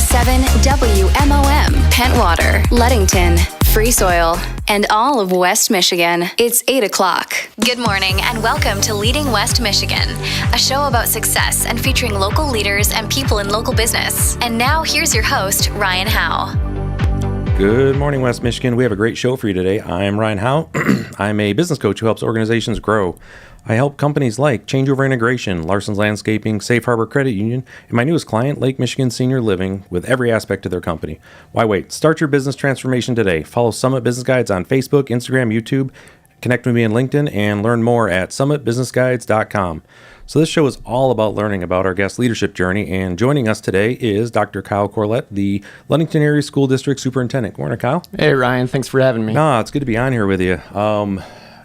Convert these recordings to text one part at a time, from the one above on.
101.7 WMOM, Pentwater, Ludington, Free Soil, and all of West Michigan. It's 8 o'clock. Good morning and welcome to Leading West Michigan, a show about success and featuring local leaders and people in local business. And now here's your host, Ryan Howe. Good morning, West Michigan. We have a great show for you today. I'm Ryan Howe. I'm a business coach who helps organizations grow. I help companies like Changeover Integration, Larson's Landscaping, Safe Harbor Credit Union, and my newest client, Lake Michigan Senior Living, with every aspect of their company. Why wait? Start your business transformation today. Follow Summit Business Guides on Facebook, Instagram, YouTube. Connect with me on LinkedIn and learn more at summitbusinessguides.com. So this show is all about learning about our guest leadership journey, and joining us today is Dr. Kyle Corlett, the Ludington Area School District Superintendent. Good morning, Kyle. Hey, Ryan. Thanks for having me. No, it's good to be on here with you.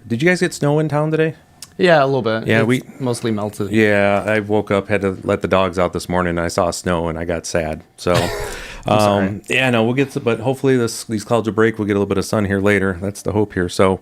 Did you guys get snow in town today? Yeah, a little bit. Yeah, we mostly melted. Yeah, I woke up, had to let the dogs out this morning, and I saw snow, and I got sad. So, yeah, no, we'll get to, but hopefully these clouds will break. We'll get a little bit of sun here later. That's the hope here. So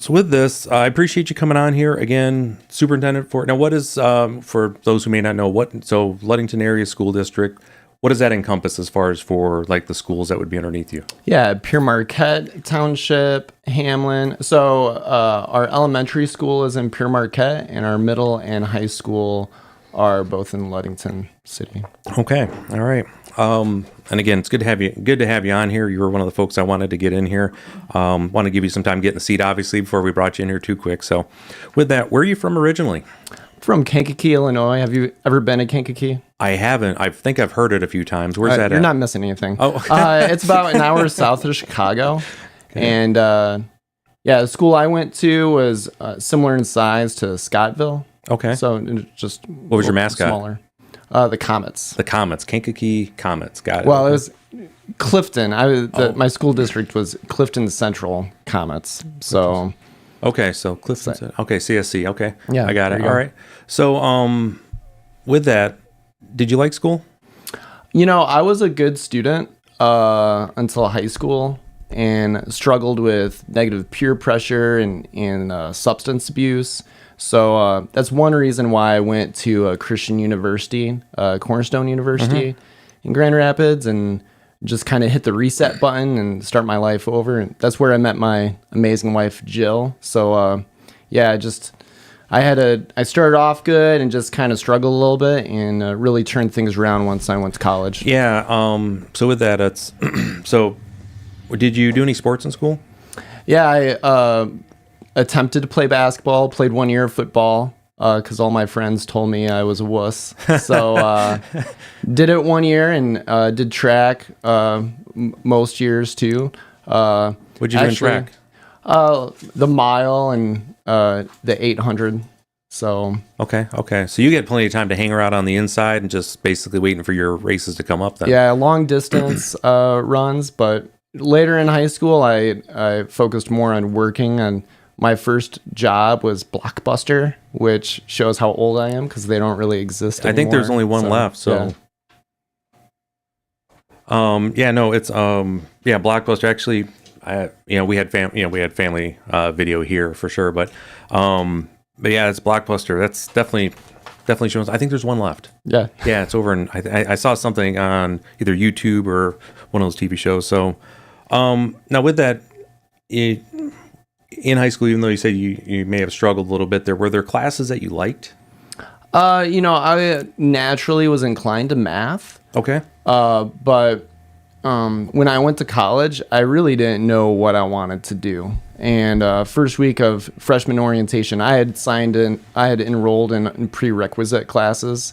with this, I appreciate you coming on here again, Superintendent. Now, what is for those who may not know so Ludington Area School District? What does that encompass as far as for like the schools that would be underneath you? Yeah, Pure Marquette Township, Hamlin. So our elementary school is in Pure Marquette, and our middle and high school are both in Ludington City. Okay, all right. And again, it's good to have you on here. You were one of the folks I wanted to get in here. Want to give you some time getting the seat, obviously, before we brought you in here too quick. So with that, where are you from originally? From Kankakee, Illinois. Have you ever been to Kankakee? I haven't. I think I've heard it a few times. Where's that at? You're not missing anything. Oh. It's about an hour south of Chicago. Okay. And the school I went to was similar in size to Scottville. Okay. So just what was your mascot? Smaller. The Comets. The Comets. Kankakee Comets. Got it. Well, it was Clifton. My school district was Clifton Central Comets. So. Okay, so Clifton. Okay, CSC. Okay, yeah, I got it. All right. So, with that, did you like school? You know, I was a good student until high school, and struggled with negative peer pressure and substance abuse. So that's one reason why I went to a Christian university, Cornerstone University, in Grand Rapids, and just kind of hit the reset button and start my life over. And that's where I met my amazing wife, Jill. So, I started off good and just kind of struggled a little bit, and really turned things around once I went to college. Yeah. So with that, it's, so did you do any sports in school? Yeah. I attempted to play basketball, played 1 year of football, because all my friends told me I was a wuss. So did it 1 year, and did track most years too. What'd you do in track? The mile and the 800. So okay. So you get plenty of time to hang around on the inside and just basically waiting for your races to come up then. Yeah, long distance runs, but later in high school I focused more on working. And my first job was Blockbuster, which shows how old I am because they don't really exist anymore. I think there's only one left. So, it's Blockbuster. Actually, we had family video here for sure, but yeah, it's Blockbuster. That's definitely shows. I think there's one left. Yeah, it's over, and I saw something on either YouTube or one of those TV shows. So, now with that, in high school, even though you said you may have struggled a little bit there, were there classes that you liked? I naturally was inclined to math. Okay. But when I went to college, I really didn't know what I wanted to do. And first week of freshman orientation, I had enrolled in prerequisite classes.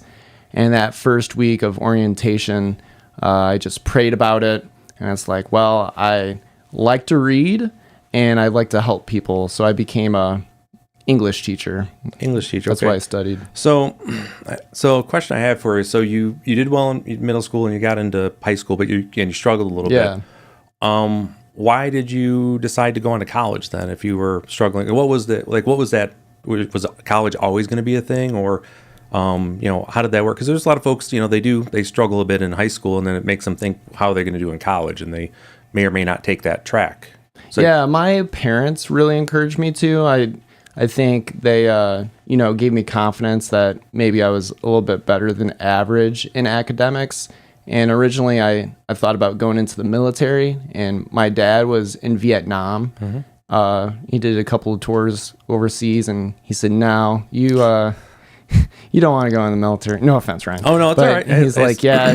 And that first week of orientation, I just prayed about it. And it's like, well, I like to read, and I'd like to help people. So I became a English teacher. That's why I studied. So a question I have for you. So you did well in middle school and you got into high school, but you struggled a little bit. Why did you decide to go into college then if you were struggling? Was college always going to be a thing, or how did that work? Because there's a lot of folks, they struggle a bit in high school, and then it makes them think how they're going to do in college, and they may or may not take that track. So, my parents really encouraged me to. I think they, gave me confidence that maybe I was a little bit better than average in academics. And originally I thought about going into the military, and my dad was in Vietnam. He did a couple of tours overseas, and he said, "No, you don't want to go in the military." No offense, Ryan. Oh no, it's all right. He's like, "Yeah,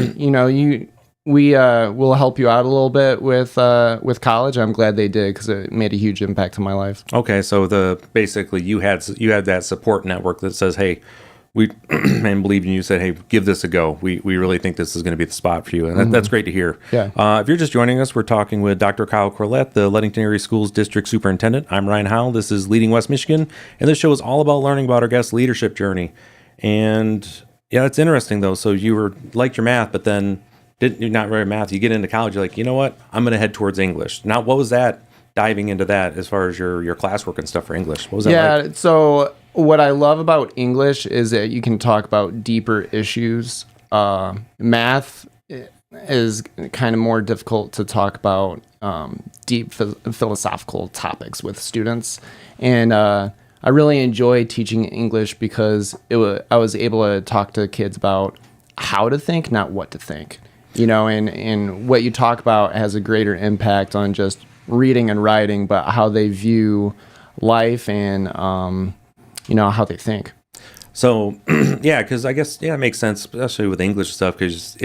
we will help you out a little bit with college." I'm glad they did, because it made a huge impact on my life. Okay, so basically you had that support network that says, "Hey, we and believe in you." Said, "Hey, give this a go. We really think this is going to be the spot for you," and that's great to hear. Yeah. If you're just joining us, we're talking with Dr. Kyle Corlett, the Ludington Area Schools District Superintendent. I'm Ryan Howe. This is Leading West Michigan, and this show is all about learning about our guests' leadership journey. And yeah, it's interesting though. So you liked your math, but then you're not very math. You get into college, you're like, you know what? I'm going to head towards English. Now, what was that? Diving into that as far as your classwork and stuff for English. What was that like? So what I love about English is that you can talk about deeper issues. Math is kind of more difficult to talk about deep philosophical topics with students. And I really enjoy teaching English because I was able to talk to kids about how to think, not what to think. And what you talk about has a greater impact on just reading and writing, but how they view life and, how they think. So, yeah, because I guess, it makes sense, especially with English stuff, because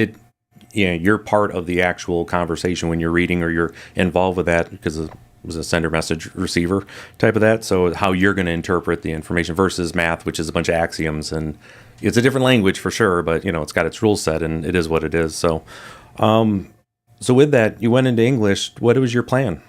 you're part of the actual conversation when you're reading or you're involved with that, because it was a sender message receiver type of that. So how you're going to interpret the information versus math, which is a bunch of axioms, and it's a different language for sure, but it's got its rule set and it is what it is. So, so with that, you went into English. What was your plan?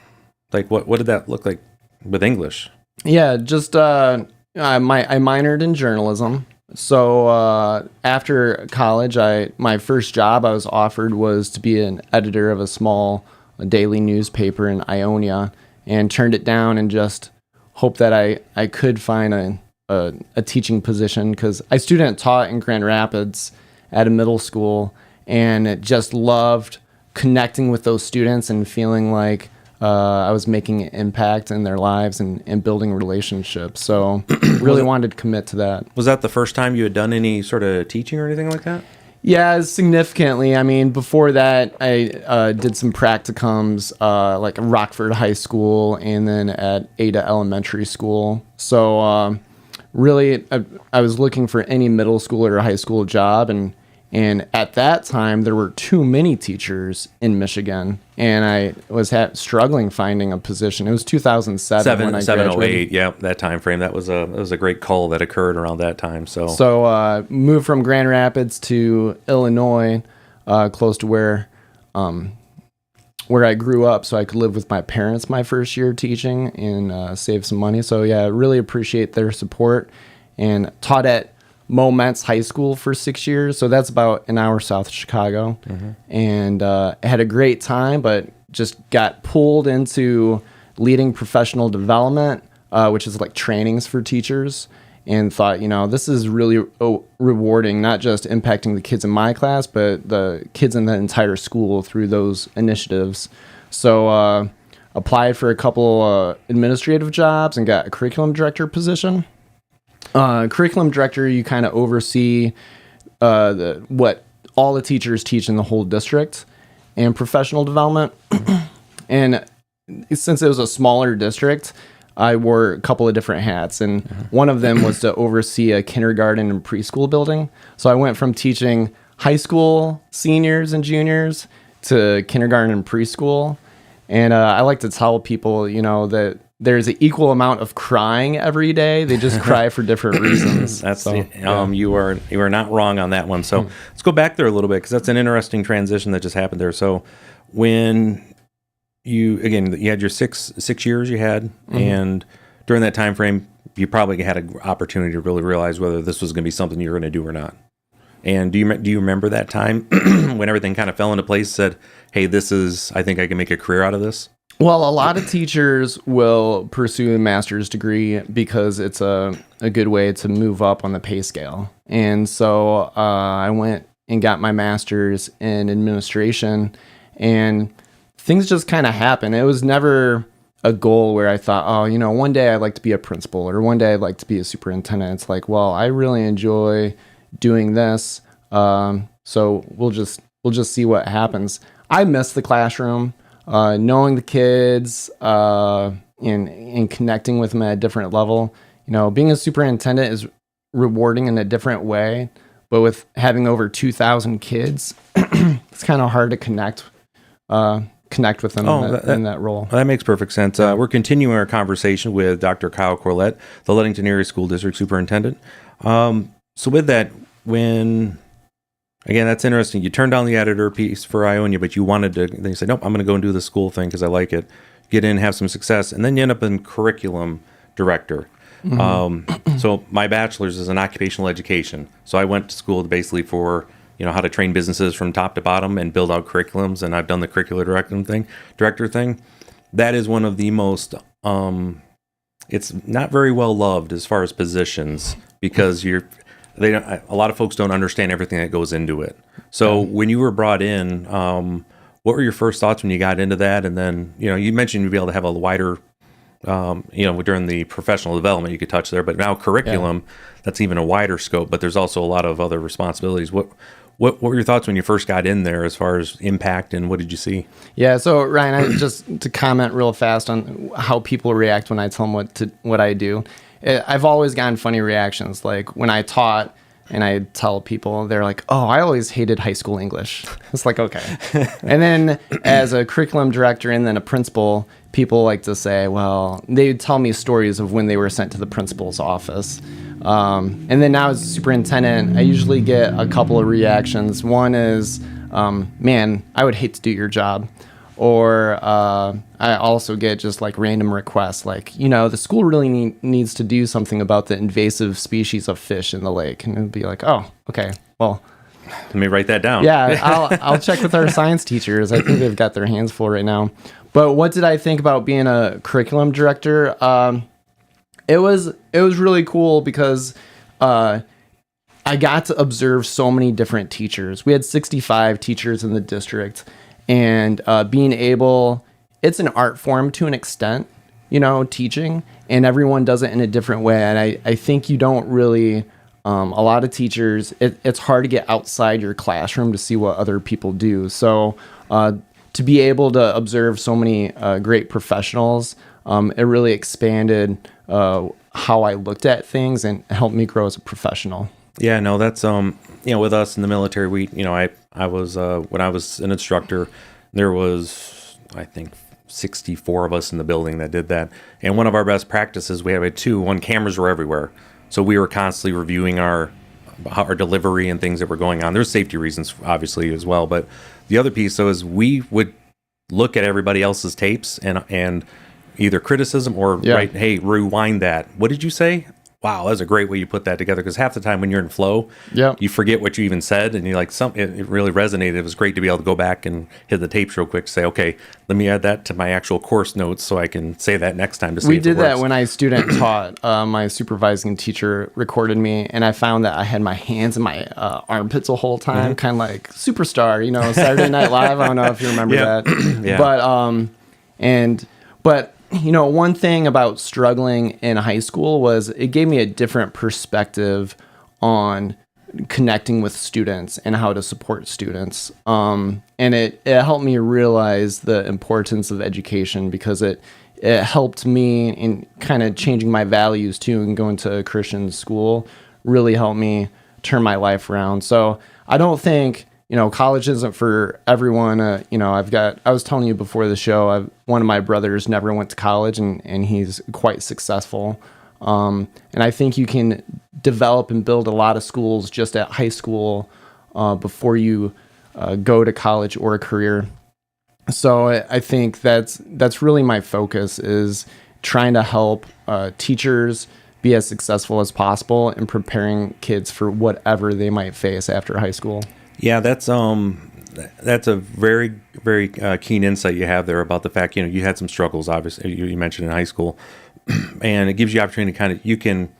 Like, what did that look like with English? Yeah, just I minored in journalism. So after college, my first job I was offered was to be an editor of a small daily newspaper in Ionia, and turned it down and just hoped that I could find a teaching position, because I student taught in Grand Rapids at a middle school, and just loved connecting with those students and feeling like I was making an impact in their lives and building relationships. So really wanted to commit to that. Was that the first time you had done any sort of teaching or anything like that? Yeah, significantly. I mean, before that, I did some practicums like at Rockford High School and then at Ada Elementary School. So really, I was looking for any middle school or high school job, and at that time, there were too many teachers in Michigan, and I was struggling finding a position. It was 2007 when I graduated. 08, yeah, that time frame. That was a great call that occurred around that time. So moved from Grand Rapids to Illinois, close to where I grew up, so I could live with my parents my first year teaching and save some money. So yeah, I really appreciate their support, and taught at Moment's High School for 6 years, so that's about an hour south of Chicago. And had a great time, but just got pulled into leading professional development, which is like trainings for teachers, and thought, this is really rewarding, not just impacting the kids in my class, but the kids in the entire school through those initiatives. So applied for a couple administrative jobs and got a curriculum director position. Curriculum director, you kind of oversee what all the teachers teach in the whole district, and professional development. And since it was a smaller district, I wore a couple of different hats, and one of them was to oversee a kindergarten and preschool building. So I went from teaching high school seniors and juniors to kindergarten and preschool. And I like to tell people, that there's an equal amount of crying every day. They just cry for different reasons. You are not wrong on that one. So let's go back there a little bit, because that's an interesting transition that just happened there. So when you had your six years you had, and during that time frame, you probably had an opportunity to really realize whether this was going to be something you were going to do or not. And do you remember that time when everything kind of fell into place, said, hey, I think I can make a career out of this? Well, a lot of teachers will pursue a master's degree because it's a good way to move up on the pay scale. And so I went and got my master's in administration, and things just kind of happened. It was never a goal where I thought, oh, one day I'd like to be a principal or one day I'd like to be a superintendent. It's like, well, I really enjoy doing this. So we'll just see what happens. I miss the classroom, knowing the kids, and connecting with them at a different level. Being a superintendent is rewarding in a different way, but with having over 2,000 kids, it's kind of hard to connect with them in that role. That makes perfect sense. We're continuing our conversation with Dr. Kyle Corlett, the Ludington Area School District Superintendent. So with that, again, that's interesting. You turned down the editor piece for Ionia, but you wanted to, then you said, nope, I'm going to go and do the school thing because I like it. Get in, have some success, and then you end up in curriculum director. Mm-hmm. So my bachelor's is in occupational education. So I went to school basically for how to train businesses from top to bottom and build out curriculums, and I've done the curricular director thing. That is one of the most it's not very well loved as far as positions because a lot of folks don't understand everything that goes into it. So when you were brought in, what were your first thoughts when you got into that? And then you mentioned you'd be able to have a wider during the professional development you could touch there, but now curriculum, that's even a wider scope, but there's also a lot of other responsibilities. What were your thoughts when you first got in there as far as impact, and what did you see? Yeah, so Ryan, just to comment real fast on how people react when I tell them what I do. I've always gotten funny reactions, like when I taught and I tell people, they're like, oh, I always hated high school English. It's like, okay. And then as a curriculum director and then a principal, people like to say, well, they tell me stories of when they were sent to the principal's office. And then now as a superintendent, I usually get a couple of reactions. One is, man, I would hate to do your job. Or I also get just like random requests like, the school really needs to do something about the invasive species of fish in the lake. And it'd be like, oh, okay, well. Let me write that down. Yeah, I'll check with our science teachers. I think they've got their hands full right now. But what did I think about being a curriculum director? It was really cool because I got to observe so many different teachers. We had 65 teachers in the district. And being able, it's an art form to an extent, teaching, and everyone does it in a different way. And I think you don't really, a lot of teachers, it's hard to get outside your classroom to see what other people do. So to be able to observe so many great professionals, it really expanded how I looked at things and helped me grow as a professional. Yeah, no, that's with us in the military, I was when I was an instructor, there was I think 64 of us in the building that did that. And one of our best practices, we had one, cameras were everywhere, so we were constantly reviewing our delivery and things that were going on. There's safety reasons obviously as well, but the other piece though is we would look at everybody else's tapes and either criticism or write, hey, rewind that. What did you say? Wow, that's a great way you put that together, because half the time when you're in flow, you forget what you even said, and you're like, it really resonated. It was great to be able to go back and hit the tapes real quick, say, okay, let me add that to my actual course notes so I can say that next time to see if it works. We did that when I student taught. My supervising teacher recorded me, and I found that I had my hands in my armpits the whole time, kind of like Superstar, Saturday Night Live. I don't know if you remember that. But one thing about struggling in high school was it gave me a different perspective on connecting with students and how to support students. And it helped me realize the importance of education, because it helped me in kind of changing my values too, and going to a Christian school really helped me turn my life around. So I don't think college isn't for everyone. I was telling you before the show, one of my brothers never went to college, and he's quite successful. And I think you can develop and build a lot of schools just at high school before you go to college or a career. So I think that's really my focus, is trying to help teachers be as successful as possible and preparing kids for whatever they might face after high school. Yeah, that's a very, very keen insight you have there about the fact, you had some struggles, obviously, you mentioned in high school, and it gives you opportunity to kind of, you can,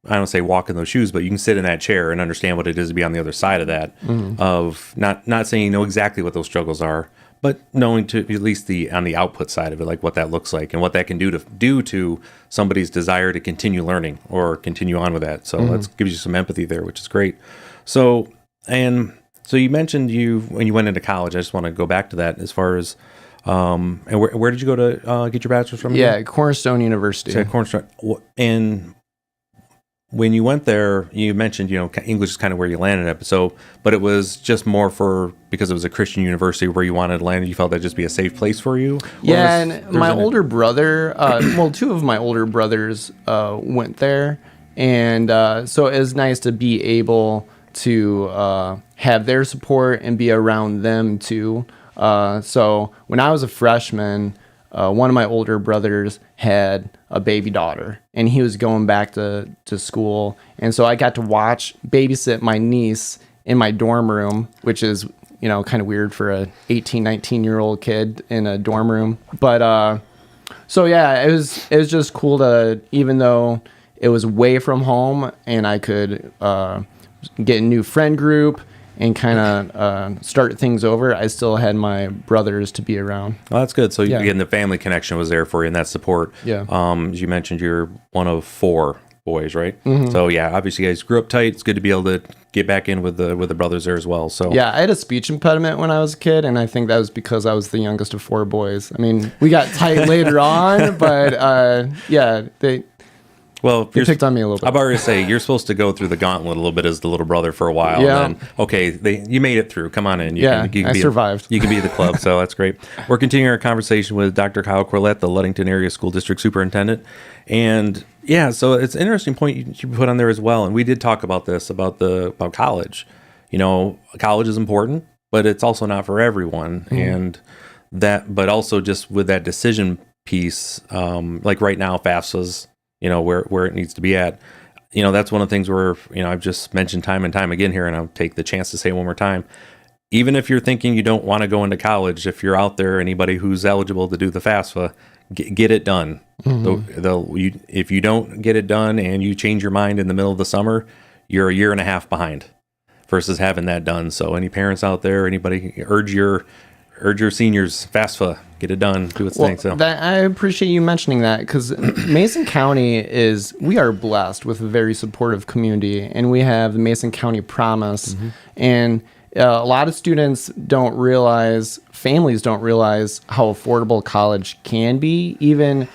I don't say walk in those shoes, but you can sit in that chair and understand what it is to be on the other side of that, of not saying you know exactly what those struggles are, but knowing to at least on the output side of it, like what that looks like and what that can do to somebody's desire to continue learning or continue on with that. So that gives you some empathy there, which is great. So you mentioned when you went into college. I just want to go back to that as far as and where did you go to get your bachelor's from? Yeah, Cornerstone University. So Cornerstone. And when you went there, you mentioned, English is kind of where you landed at. So, but it was just more because it was a Christian university where you wanted to land. You felt that'd just be a safe place for you? Yeah, and my older brother, two of my older brothers went there. And so it was nice to be able to have their support and be around them too. So when I was a freshman, one of my older brothers had a baby daughter, and he was going back to school. And so I got to babysit my niece in my dorm room, which is, kind of weird for a 18, 19-year-old kid in a dorm room. But so yeah, it was just cool to, even though it was away from home and I could get a new friend group and kind of start things over, I still had my brothers to be around. Well, that's good. So again, the family connection was there for you and that support. Yeah. As you mentioned, you're one of 4 boys, right? Mm-hmm. So yeah, obviously you guys grew up tight. It's good to be able to get back in with the brothers there as well. So yeah, I had a speech impediment when I was a kid, and I think that was because I was the youngest of 4 boys. I mean, we got tight later on, but they picked on me a little bit. I'm already say you're supposed to go through the gauntlet a little bit as the little brother for a while. Yeah. And then, you made it through. Come on in. I survived. You can be the club, so that's great. We're continuing our conversation with Dr. Kyle Corlett, the Ludington Area School District Superintendent. And yeah, so it's an interesting point you put on there as well. And we did talk about this, about college. College is important, but it's also not for everyone. And but also just with that decision piece, like right now, FAFSA's, where it needs to be at. That's one of the things where, I've just mentioned time and time again here, and I'll take the chance to say it one more time. Even if you're thinking you don't want to go into college, if you're out there, anybody who's eligible to do the FAFSA, get it done. If you don't get it done and you change your mind in the middle of the summer, you're a year and a half behind versus having that done. So any parents out there, anybody, urge your seniors, FAFSA, get it done, do its thing. So I appreciate you mentioning that, because Mason County we are blessed with a very supportive community, and we have the Mason County Promise. And a lot of families don't realize how affordable college can be, even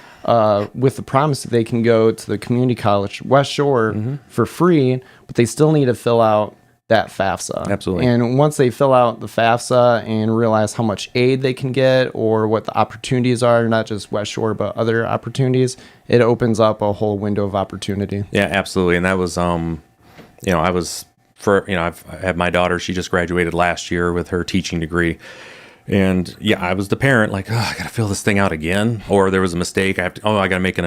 with the promise that they can go to the community college, West Shore, for free, but they still need to fill out that FAFSA. Absolutely. And once they fill out the FAFSA and realize how much aid they can get or what the opportunities are, not just West Shore, but other opportunities, it opens up a whole window of opportunity. Yeah, absolutely. And that was, I've had my daughter, she just graduated last year with her teaching degree. And yeah, I was the parent, like, I got to fill this thing out again. Or there was a mistake. I got to make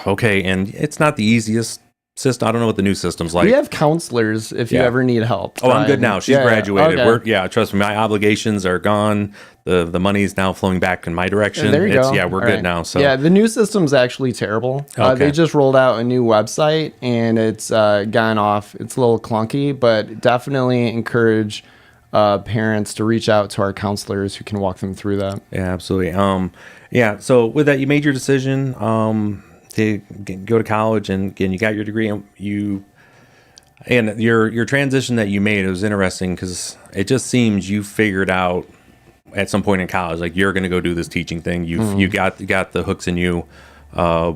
okay. And it's not the easiest system. I don't know what the new system's like. We have counselors if you ever need help. Oh, I'm good now. She's graduated. Okay. Trust me, my obligations are gone. The money's now flowing back in my direction. There you go. Yeah, we're good now. So yeah, the new system's actually terrible. Okay. They just rolled out a new website, and it's gone off. It's a little clunky, but definitely encourage parents to reach out to our counselors who can walk them through that. Yeah, absolutely. So with that, you made your decision to go to college, and again, you got your degree, and your transition that you made, it was interesting because it just seems you figured out at some point in college, like, you're going to go do this teaching thing. You got the hooks in you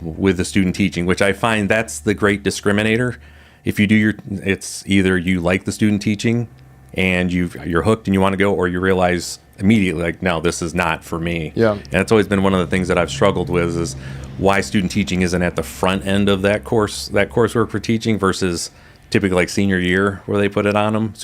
with the student teaching, which I find that's the great discriminator. If you do it's either you like the student teaching and you're hooked and you want to go, or you realize immediately, like, no, this is not for me. Yeah. And it's always been one of the things that I've struggled with, is why student teaching isn't at the front end of that coursework for teaching versus typically like senior year where they put it on them.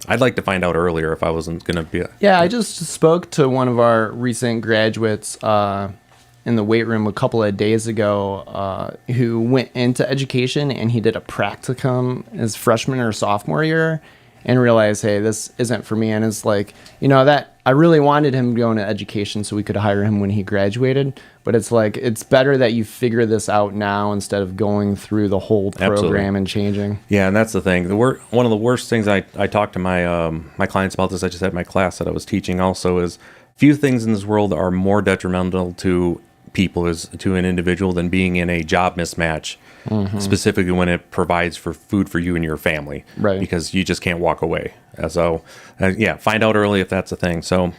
I'd like to find out earlier if I wasn't going to be. I just spoke to one of our recent graduates in the weight room a couple of days ago who went into education, and he did a practicum his freshman or sophomore year. and realize, hey, this isn't for me. And it's like, that I really wanted him to go into education so we could hire him when he graduated. But it's like, it's better that you figure this out now instead of going through the whole program Absolutely. and changing. Yeah, and that's the thing. One of the worst things I talk to my my clients about this. I just had my class that I was teaching also is few things in this world are more detrimental to people to an individual than being in a job mismatch, specifically when it provides for food for you and your family, right? Because you just can't walk away. So find out early if that's a thing. So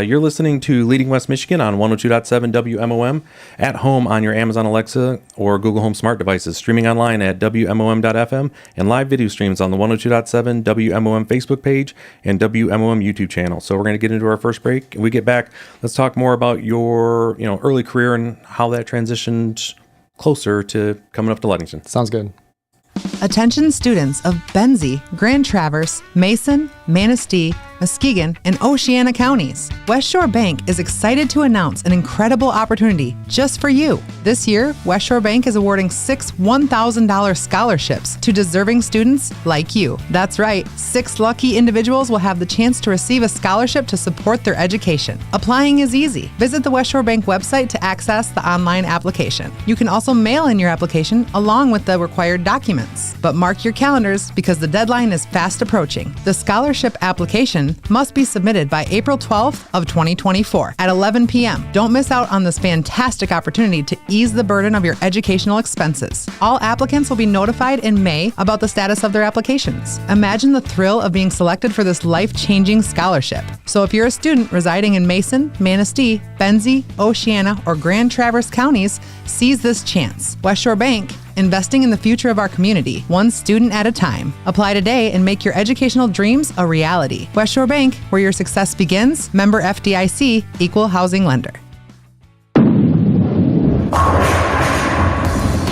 you're listening to Leading West Michigan on 102.7 WMOM, at home on your Amazon Alexa or Google Home smart devices, streaming online at WMOM.FM, and live video streams on the 102.7 WMOM Facebook page and WMOM YouTube channel. So we're going to get into our first break. When we get back, let's talk more about your early career and how that transitioned closer to coming up to Ludington. Sounds good. Attention students of Benzie, Grand Traverse, Mason, Manistee, Muskegon, and Oceana counties. West Shore Bank is excited to announce an incredible opportunity just for you. This year, West Shore Bank is awarding 6 $1,000 scholarships to deserving students like you. That's right, 6 lucky individuals will have the chance to receive a scholarship to support their education. Applying is easy. Visit the West Shore Bank website to access the online application. You can also mail in your application along with the required documents. But mark your calendars because the deadline is fast approaching. The scholarship application must be submitted by April 12th of 2024 at 11 p.m. Don't miss out on this fantastic opportunity to ease the burden of your educational expenses. All applicants will be notified in May about the status of their applications. Imagine the thrill of being selected for this life-changing scholarship. So if you're a student residing in Mason, Manistee, Benzie, Oceana, or Grand Traverse counties, seize this chance. West Shore Bank, investing in the future of our community, one student at a time. Apply today and make your educational dreams a reality. West Shore Bank, where your success begins. Member FDIC, Equal Housing Lender.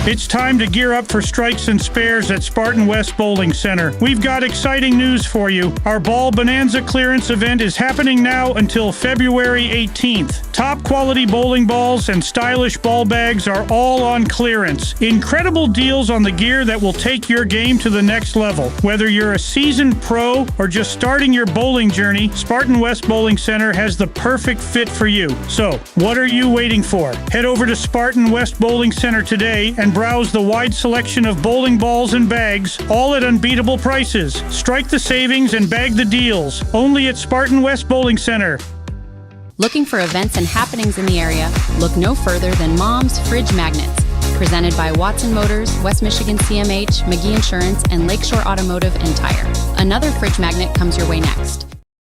It's time to gear up for strikes and spares at Spartan West Bowling Center. We've got exciting news for you. Our Ball Bonanza clearance event is happening now until February 18th. Top quality bowling balls and stylish ball bags are all on clearance. Incredible deals on the gear that will take your game to the next level. Whether you're a seasoned pro or just starting your bowling journey, Spartan West Bowling Center has the perfect fit for you. So, what are you waiting for? Head over to Spartan West Bowling Center today and browse the wide selection of bowling balls and bags, all at unbeatable prices. Strike the savings and bag the deals. Only at Spartan West Bowling Center. Looking for events and happenings in the area? Look no further than Mom's Fridge Magnets. Presented by Watson Motors, West Michigan CMH, McGee Insurance, and Lakeshore Automotive and Tire. Another fridge magnet comes your way next.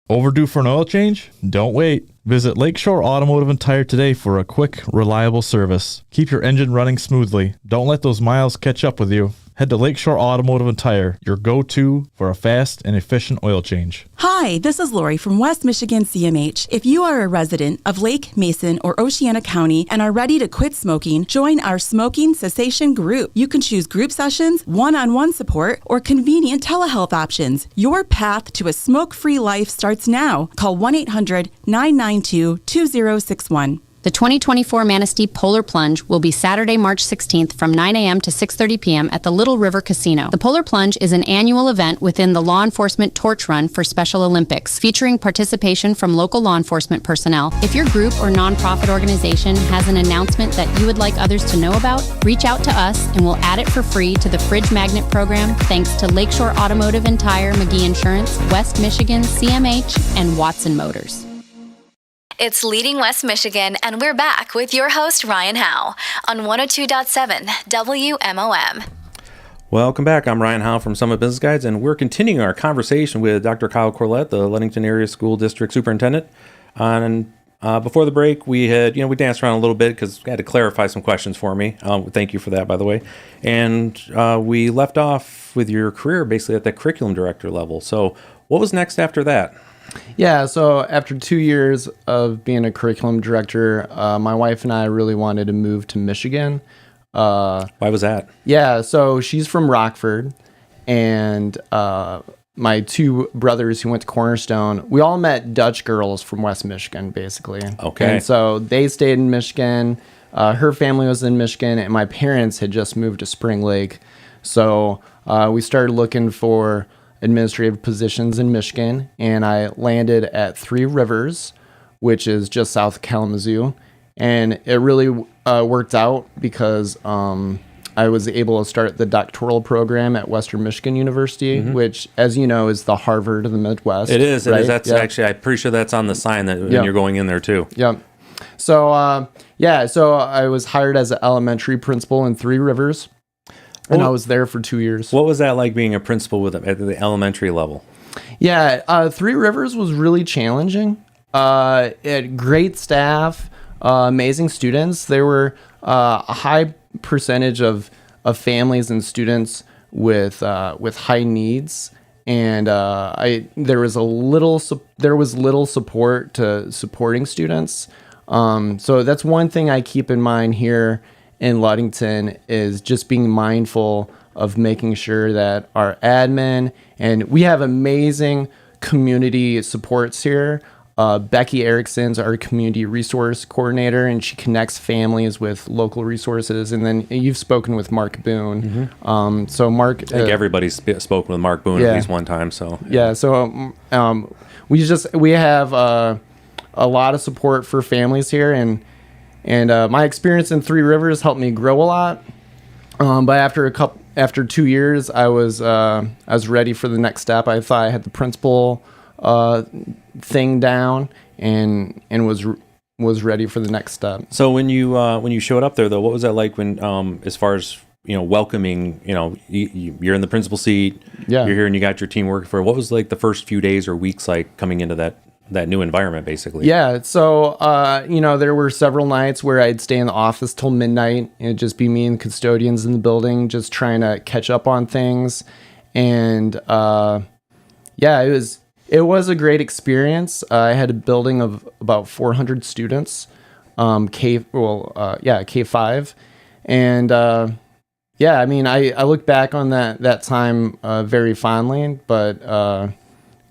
Overdue for an oil change? Don't wait. Visit Lakeshore Automotive and Tire today for a quick, reliable service. Keep your engine running smoothly. Don't let those miles catch up with you. Head to Lakeshore Automotive and Tire, your go-to for a fast and efficient oil change. Hi, this is Lori from West Michigan CMH. If you are a resident of Lake, Mason, or Oceana County and are ready to quit smoking, join our smoking cessation group. You can choose group sessions, one-on-one support, or convenient telehealth options. Your path to a smoke-free life starts now. Call 1-800-992-2061. The 2024 Manistee Polar Plunge will be Saturday, March 16th from 9 a.m. to 6:30 p.m. at the Little River Casino. The Polar Plunge is an annual event within the Law Enforcement Torch Run for Special Olympics, featuring participation from local law enforcement personnel. If your group or nonprofit organization has an announcement that you would like others to know about, reach out to us and we'll add it for free to the Fridge Magnet program thanks to Lakeshore Automotive and Tire, McGee Insurance, West Michigan, CMH, and Watson Motors. It's Leading West Michigan, and we're back with your host, Ryan Howe, on 102.7 WMOM. Welcome back. I'm Ryan Howe from Summit Business Guides, and we're continuing our conversation with Dr. Kyle Corlett, the Ludington Area School District Superintendent. And before the break, we we danced around a little bit because we had to clarify some questions for me. Thank you for that, by the way. And we left off with your career basically at the curriculum director level. So what was next after that? Yeah, so after 2 years of being a curriculum director, my wife and I really wanted to move to Michigan. Why was that? Yeah, so she's from Rockford, and my two brothers who went to Cornerstone, we all met Dutch girls from West Michigan, basically. Okay. And so they stayed in Michigan. Her family was in Michigan, and my parents had just moved to Spring Lake. So we started looking for administrative positions in Michigan, and I landed at Three Rivers, which is just south of Kalamazoo. And it really worked out because I was able to start the doctoral program at Western Michigan University, which, as you know, is the Harvard of the Midwest. It is. Right? It is. That's actually, I'm pretty sure that's on the sign that when you're going in there too. Yep. So, so I was hired as an elementary principal in Three Rivers, and I was there for 2 years. What was that like being a principal with them at the elementary level? Yeah, Three Rivers was really challenging. It had great staff, amazing students. There were a high percentage of families and students with high needs, and there was little support to supporting students. So that's one thing I keep in mind here in Ludington is just being mindful of making sure that our admin, and we have amazing community supports here. Becky Erickson's our community resource coordinator, and she connects families with local resources. And then you've spoken with Mark Boone. So Mark, I think everybody's spoken with Mark Boone at least one time. So so we have a lot of support for families here, and my experience in Three Rivers helped me grow a lot. But after 2 years, I was ready for the next step. I thought I had the principal thing down and was ready for the next step. So when you showed up there though, what was that like when as far as welcoming, you're in the principal seat, you're here and you got your team working for it. What was like the first few days or weeks like coming into that new environment basically? Yeah, so there were several nights where I'd stay in the office till midnight and it'd just be me and custodians in the building just trying to catch up on things. And it was a great experience. I had a building of about 400 students, K5, and I look back on that time very fondly. But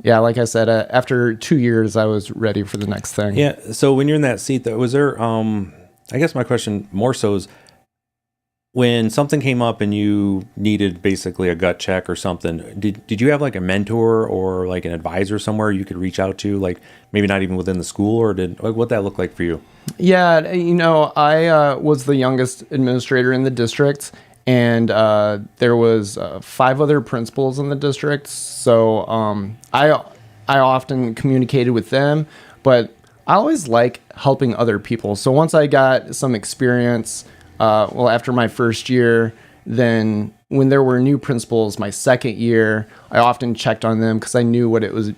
like I said, after 2 years, I was ready for the next thing. Yeah. So when you're in that seat, though, was there? I guess my question more so is, when something came up and you needed basically a gut check or something, did you have like a mentor or like an advisor somewhere you could reach out to, like maybe not even within the school, or what that look like for you? Yeah, I was the youngest administrator in the district, and there was 5 other principals in the district, so I often communicated with them, but I always like helping other people. So once I got some experience, after my first year, then when there were new principals my second year, I often checked on them because I knew what it was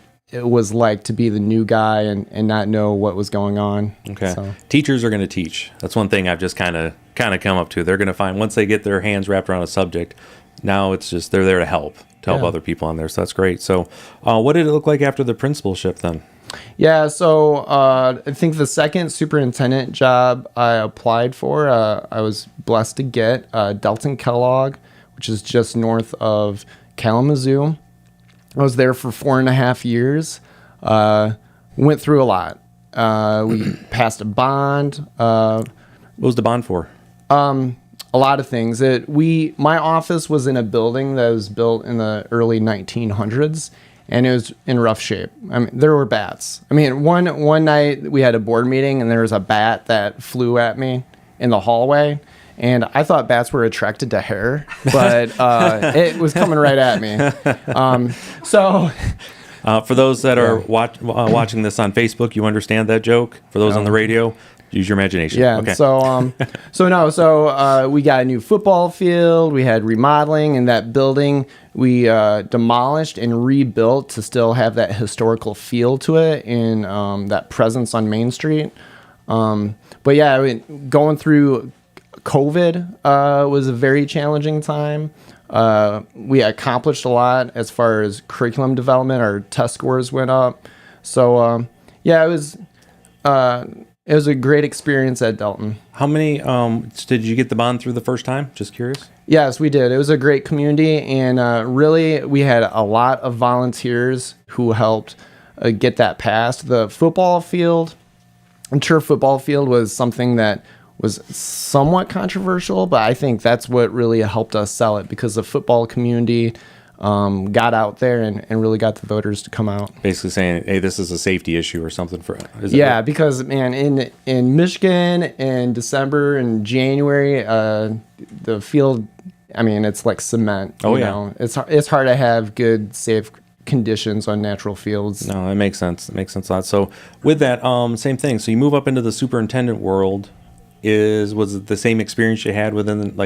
like to be the new guy and not know what was going on. Okay. So. Teachers are going to teach. That's one thing I've just kind of come up to. They're going to find, once they get their hands wrapped around a subject, now it's just they're there to help other people on there. So that's great. So what did it look like after the principalship then? Yeah, so I think the second superintendent job I applied for, I was blessed to get Delton Kellogg, which is just north of Kalamazoo. I was there for 4.5 years. Went through a lot. We passed a bond. What was the bond for? A lot of things. My office was in a building that was built in the early 1900s. And it was in rough shape. I mean, there were bats. I mean, one night we had a board meeting and there was a bat that flew at me in the hallway. And I thought bats were attracted to hair, but it was coming right at me. For those that are watching this on Facebook, you understand that joke. For those on the radio, use your imagination. Yeah. Okay. So we got a new football field. We had remodeling, and that building we demolished and rebuilt to still have that historical feel to it and that presence on Main Street. Going through COVID was a very challenging time. We accomplished a lot as far as curriculum development. Our test scores went up. So it was a great experience at Delton. How many did you get the bond through the first time? Just curious. Yes, we did. It was a great community, and really we had a lot of volunteers who helped get that passed. The football field, I'm sure football field was something that was somewhat controversial, but I think that's what really helped us sell it, because the football community got out there and really got the voters to come out. Basically saying, hey, this is a safety issue or something for yeah, because man, in Michigan in December and January, the field, I mean, it's like cement. Oh, you yeah. know? It's hard to have good, safe conditions on natural fields. No, that makes sense. It makes sense a lot. So with that, same thing. So you move up into the superintendent world. Was it the same experience you had within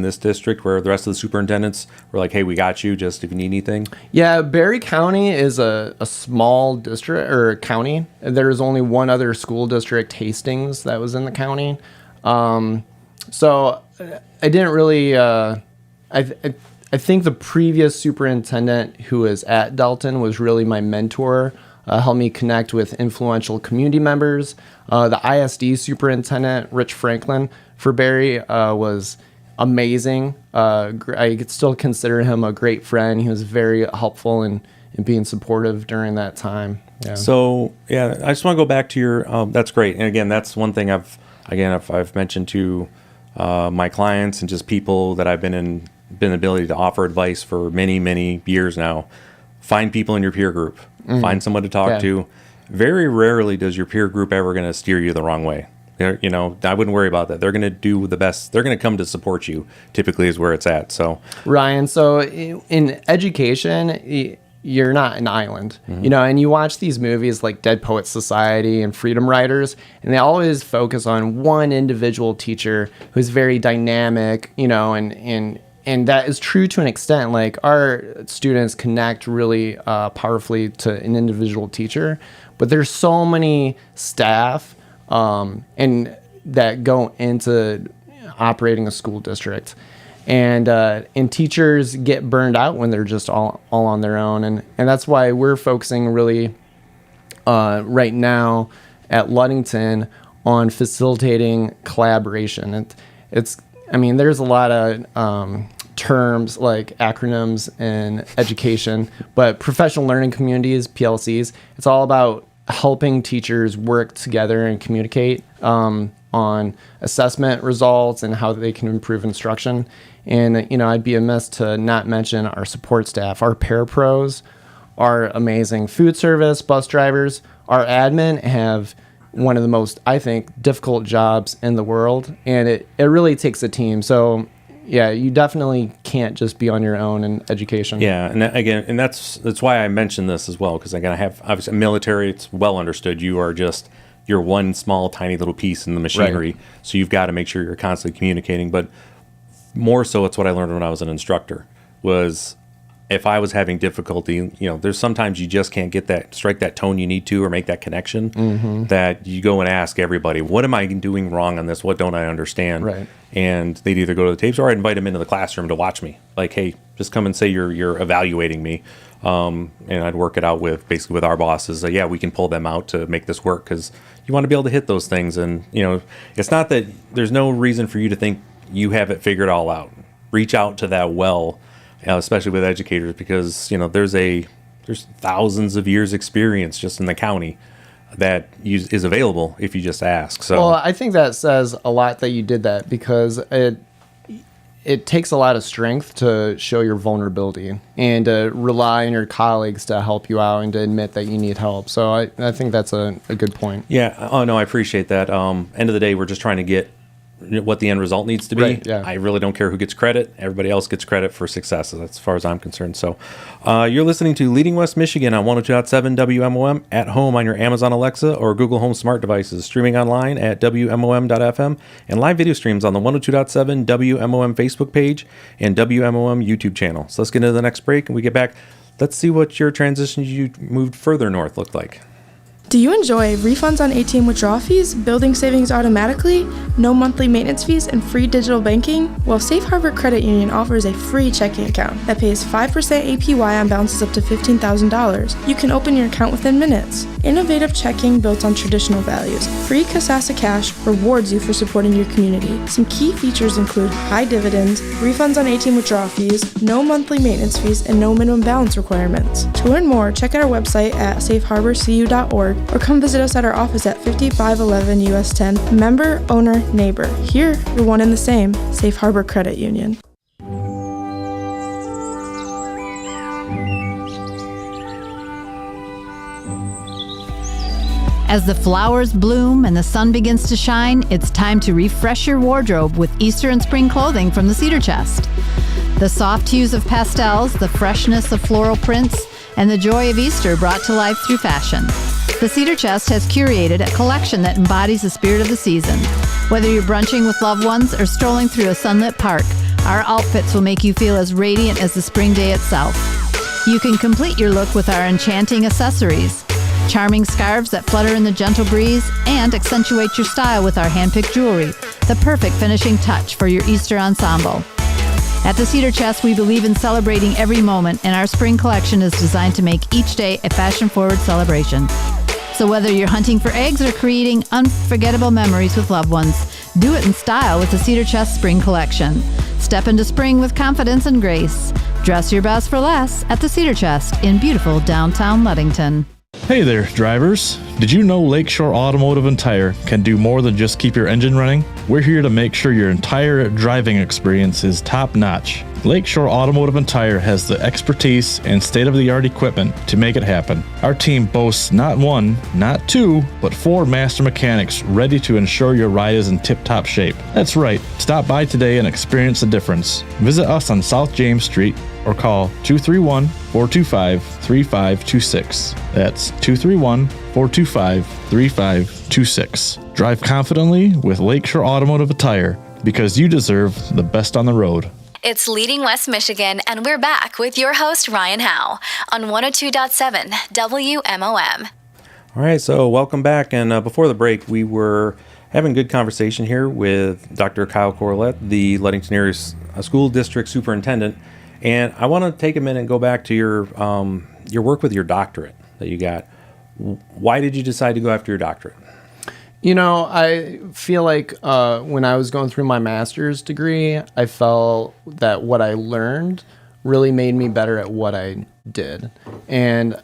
this district where the rest of the superintendents were like, hey, we got you just if you need anything? Yeah, Berry County is a small district or county. There's only one other school district, Hastings, that was in the county. So I didn't really, I think the previous superintendent who was at Dalton was really my mentor. Helped me connect with influential community members. The ISD superintendent, Rich Franklin, for Barry was amazing. I could still consider him a great friend. He was very helpful in being supportive during that time. Yeah. So, yeah, I just want to go back to your, that's great. And again, that's one thing I've mentioned to my clients and just people that I've been the ability to offer advice for many, many years now. Find people in your peer group. Find someone to talk to. Very rarely does your peer group ever going to steer you the wrong way. I wouldn't worry about that. They're going to do the best. They're going to come to support you, typically is where it's at. So, Ryan, so in education, you're not an island, and you watch these movies like Dead Poets Society and Freedom Riders, and they always focus on one individual teacher who's very dynamic, and that is true to an extent. Like our students connect really powerfully to an individual teacher, but there's so many staff and that go into operating a school district, and teachers get burned out when they're just all on their own, and that's why we're focusing really right now at Ludington on facilitating collaboration. There's a lot of terms like acronyms in education, but professional learning communities, PLCs, it's all about helping teachers work together and communicate on assessment results and how they can improve instruction. And, I'd be amiss to not mention our support staff. Our parapros are amazing. Food service, bus drivers, our admin have one of the most, I think, difficult jobs in the world, and it really takes a team. So, yeah, you definitely can't just be on your own in education. Yeah, and that's why I mentioned this as well, because I have obviously military. It's well understood. You're one small, tiny little piece in the machinery, right. So you've got to make sure you're constantly communicating. But more so, it's what I learned when I was an instructor. Was if I was having difficulty, there's sometimes you just can't strike that tone you need to, or make that connection, that you go and ask everybody, what am I doing wrong on this? What don't I understand? Right. And they'd either go to the tapes, or I'd invite them into the classroom to watch me. Like, hey, just come and say you're evaluating me. And I'd work it out with our bosses. Yeah, we can pull them out to make this work, because you want to be able to hit those things. And, it's not that there's no reason for you to think you have it figured all out. Reach out to that well. Especially with educators, because there's thousands of years experience just in the county that is available if you just ask. So, well, I think that says a lot that you did that, because it takes a lot of strength to show your vulnerability and to rely on your colleagues to help you out and to admit that you need help. So I think that's a good point. Yeah. Oh no, I appreciate that. End of the day, we're just trying to get what the end result needs to be. Right, yeah. I really don't care who gets credit. Everybody else gets credit for success, as far as I'm concerned. So you're listening to Leading West Michigan on 102.7 WMOM, at home on your Amazon Alexa or Google Home smart devices, streaming online at WMOM.FM, and live video streams on the 102.7 WMOM Facebook page and WMOM YouTube channel. So let's get into the next break, and we get back. Let's see what your transition you moved further north looked like. Do you enjoy refunds on ATM withdrawal fees, building savings automatically, no monthly maintenance fees, and free digital banking? Well, Safe Harbor Credit Union offers a free checking account that pays 5% APY on balances up to $15,000. You can open your account within minutes. Innovative checking built on traditional values. Free Kasasa Cash rewards you for supporting your community. Some key features include high dividends, refunds on ATM withdrawal fees, no monthly maintenance fees, and no minimum balance requirements. To learn more, check out our website at safeharborcu.org or come visit us at our office at 5511 US 10. Member, owner, neighbor. Here, you're one and the same. Safe Harbor Credit Union. As the flowers bloom and the sun begins to shine, it's time to refresh your wardrobe with Easter and spring clothing from the Cedar Chest. The soft hues of pastels, the freshness of floral prints, and the joy of Easter brought to life through fashion. The Cedar Chest has curated a collection that embodies the spirit of the season. Whether you're brunching with loved ones or strolling through a sunlit park, our outfits will make you feel as radiant as the spring day itself. You can complete your look with our enchanting accessories. Charming scarves that flutter in the gentle breeze, and accentuate your style with our hand-picked jewelry, the perfect finishing touch for your Easter ensemble. At the Cedar Chest, we believe in celebrating every moment, and our spring collection is designed to make each day a fashion-forward celebration. So whether you're hunting for eggs or creating unforgettable memories with loved ones, do it in style with the Cedar Chest Spring Collection. Step into spring with confidence and grace. Dress your best for less at the Cedar Chest in beautiful downtown Ludington. Hey there, drivers. Did you know Lakeshore Automotive and Tire can do more than just keep your engine running? We're here to make sure your entire driving experience is top-notch. Lakeshore Automotive and Tire has the expertise and state-of-the-art equipment to make it happen. Our team boasts not one, not two, but 4 master mechanics ready to ensure your ride is in tip-top shape. That's right. Stop by today and experience the difference. Visit us on South James Street or call 231-425-3526. That's 231-425-3526. Drive confidently with Lakeshore Automotive Tire because you deserve the best on the road. It's Leading West Michigan, and we're back with your host, Ryan Howe, on 102.7 WMOM. All right, so welcome back. And before the break, we were having good conversation here with Dr. Kyle Corlett, the Ludington Area School District Superintendent. And I want to take a minute and go back to your work with your doctorate that you got. Why did you decide to go after your doctorate? You know, I feel like when I was going through my master's degree, I felt that what I learned really made me better at what I did. And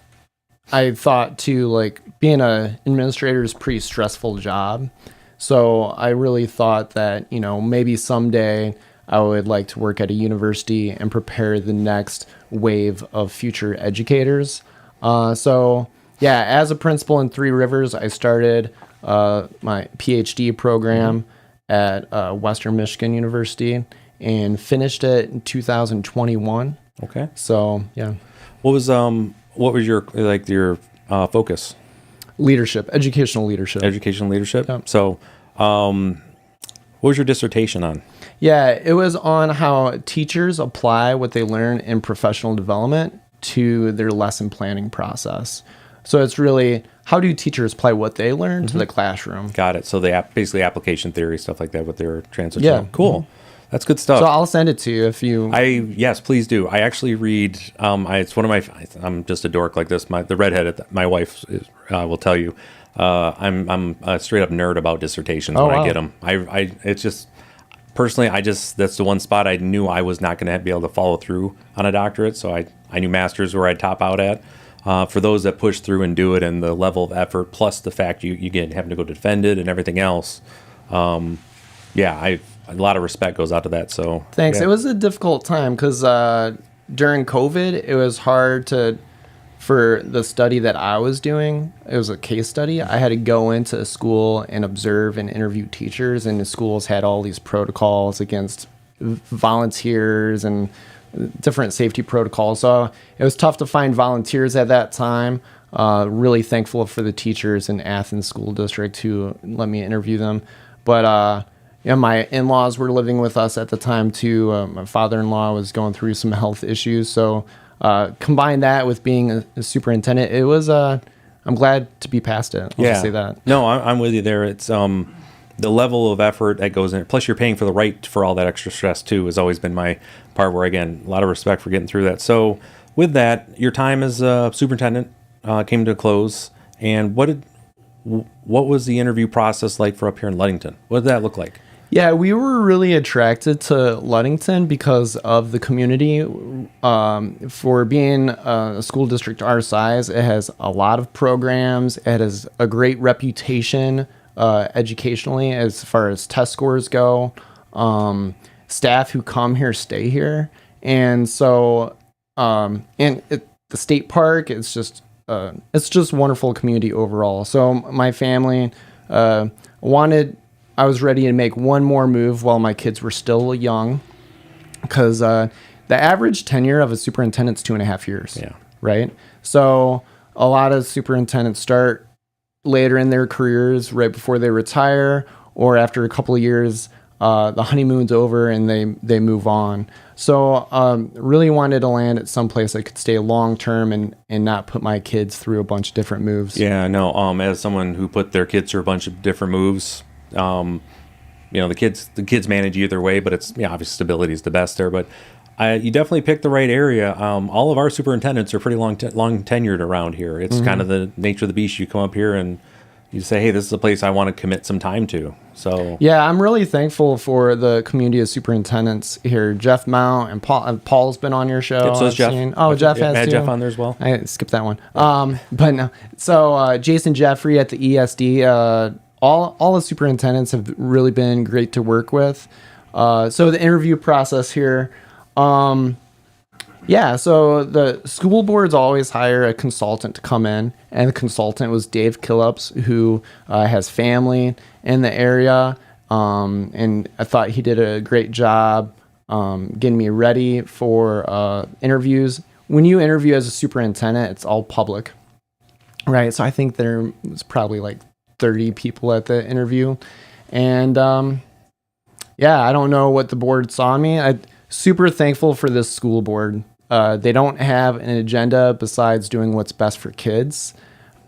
I thought, too, like, being an administrator is a pretty stressful job. So I really thought that, you know, maybe someday I would like to work at a university and prepare the next wave of future educators. So, yeah, as a principal in Three Rivers, I started my PhD program at Western Michigan University and finished it in 2021. Okay. So, yeah. What was your focus? Leadership, educational leadership. Educational leadership. Yep. So, what was your dissertation on? Yeah, it was on how teachers apply what they learn in professional development to their lesson planning process. So it's really, how do teachers apply what they learn to the classroom? Got it. So basically application theory, stuff like that, what they're transferring. Yeah. Cool. Mm-hmm. That's good stuff. So I'll send it to you if you... Yes, please do. I actually read, it's one of my, I'm just a dork like this. The redhead, my wife will tell you, I'm a straight up nerd about dissertations when I get them. It's just, personally, that's the one spot I knew I was not going to be able to follow through on a doctorate. So I knew master's where I'd top out at. For those that push through and do it, and the level of effort, plus the fact you get having to go defend it and everything else, a lot of respect goes out to that. So thanks. Yeah. It was a difficult time because during COVID, it was hard for the study that I was doing. It was a case study. I had to go into a school and observe and interview teachers, and the schools had all these protocols against volunteers and different safety protocols. So it was tough to find volunteers at that time. Really thankful for the teachers in Athens School District who let me interview them. But my in-laws were living with us at the time too. My father-in-law was going through some health issues. So combine that with being a superintendent, it was, I'm glad to be past it. I'll just say that. No, I'm with you there. It's the level of effort that goes in, plus you're paying for all that extra stress too, has always been my part where, again, a lot of respect for getting through that. So with that, your time as superintendent came to a close, and what was the interview process like for up here in Ludington? What did that look like? Yeah, we were really attracted to Ludington because of the community. For being a school district our size, it has a lot of programs. It has a great reputation educationally as far as test scores go. Staff who come here stay here. And so the state park, it's just it's just a wonderful community overall. So my family I was ready to make one more move while my kids were still young, because the average tenure of a superintendent is 2.5 years. Yeah. Right. So a lot of superintendents start later in their careers, right before they retire, or after a couple of years, the honeymoon's over and they move on. So really wanted to land at some place I could stay long term and not put my kids through a bunch of different moves. Yeah, no. As someone who put their kids through a bunch of different moves, the kids manage either way, but it's obviously stability is the best there. But you definitely picked the right area. All of our superintendents are pretty long tenured around here. It's kind of the nature of the beast. You come up here and you say, hey, this is a place I want to commit some time to. So yeah, I'm really thankful for the community of superintendents here. Jeff Mount and Paul. Paul's been on your show. Yep, so is Jeff. Jeff has had too. Jeff on there as well. I skipped that one. But no. So Jason Jeffrey at the ESD. All the superintendents have really been great to work with. So the interview process here. So the school boards always hire a consultant to come in, and the consultant was Dave Killups, who has family in the area, and I thought he did a great job getting me ready for interviews. When you interview as a superintendent, it's all public, right? So I think there was probably like 30 people at the interview, and I don't know what the board saw in me. I'm super thankful for this school board. They don't have an agenda besides doing what's best for kids.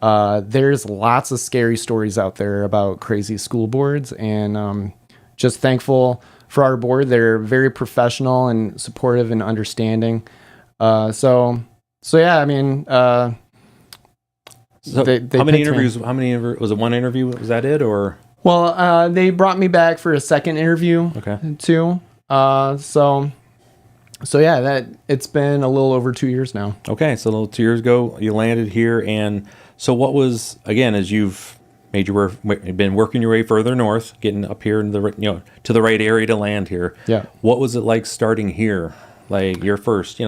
There's lots of scary stories out there about crazy school boards, and just thankful for our board. They're very professional and supportive and understanding. So I mean, how many interviews? Me. Was it one interview? Was that it, or? Well, they brought me back for a second interview. Okay. Too. It's been a little over 2 years now. Okay, so a little 2 years ago, you landed here, and so what was, again, as you've been working your way further north, getting up here in the to the right area to land here. Yeah. What was it like starting here? Like your first,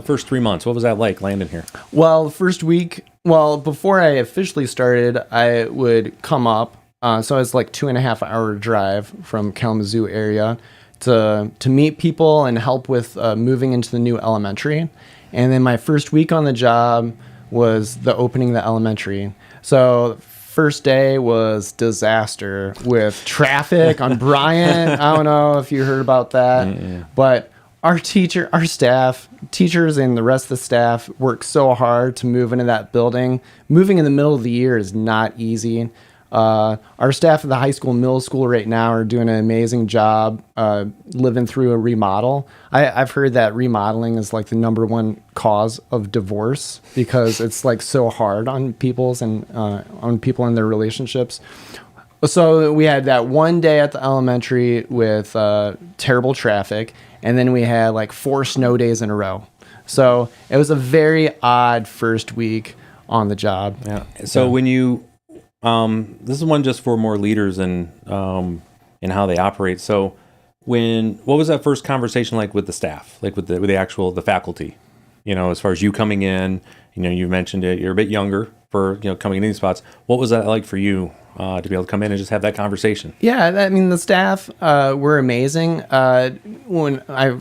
first 3 months. What was that like landing here? Well, the first week, before I officially started, I would come up. So it was like 2.5 hour drive from Kalamazoo area to meet people and help with moving into the new elementary. And then my first week on the job was the opening of the elementary. So first day was disaster with traffic on Bryant. I don't know if you heard about that, but our staff, teachers and the rest of the staff worked so hard to move into that building. Moving in the middle of the year is not easy. Our staff at the high school and middle school right now are doing an amazing job living through a remodel. I've heard that remodeling is like the number one cause of divorce because it's like so hard on people's and on people and their relationships. So we had that one day at the elementary with terrible traffic, and then we had like 4 snow days in a row. So it was a very odd first week on the job. Yeah. So when you this is one just for more leaders and how they operate. So what was that first conversation like with the staff, like with the faculty, as far as you coming in, you mentioned it, you're a bit younger for, coming in these spots. What was that like for you to be able to come in and just have that conversation? Yeah. I mean, the staff were amazing. When I